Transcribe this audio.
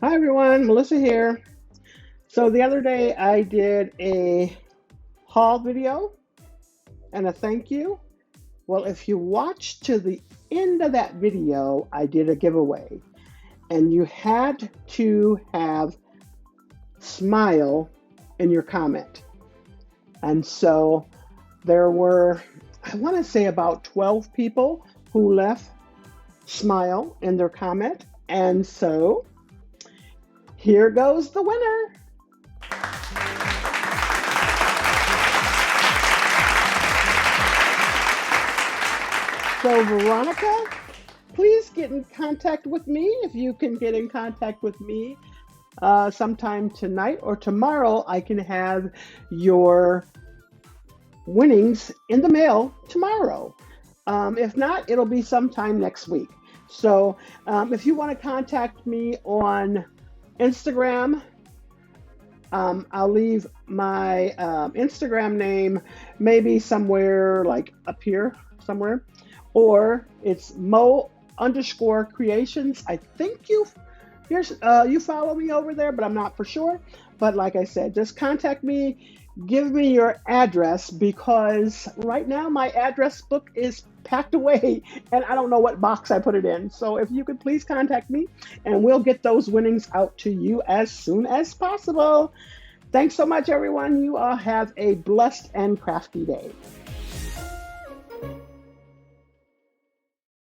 Hi everyone, Melissa here. So the other day I did a haul video and a thank you. Well, if you watch to the end of that video, I did a giveaway and you had to have smile in your comment. And so there were, I want to say about 12 people who left smile in their comment. And so here goes the winner. So Veronica, please get in contact with me if you can get in contact with me sometime tonight or tomorrow. I can have your winnings in the mail tomorrow. If not, it'll be sometime next week. So if you want to contact me on Instagram, I'll leave my Instagram name maybe somewhere like up here somewhere, or it's Mo_creations. I think you follow me over there, but I'm not for sure. But like I said, just contact me, give me your address, because right now my address book is packed away and I don't know what box I put it in. So if you could please contact me and we'll get those winnings out to you as soon as possible. Thanks so much, everyone. You all have a blessed and crafty day.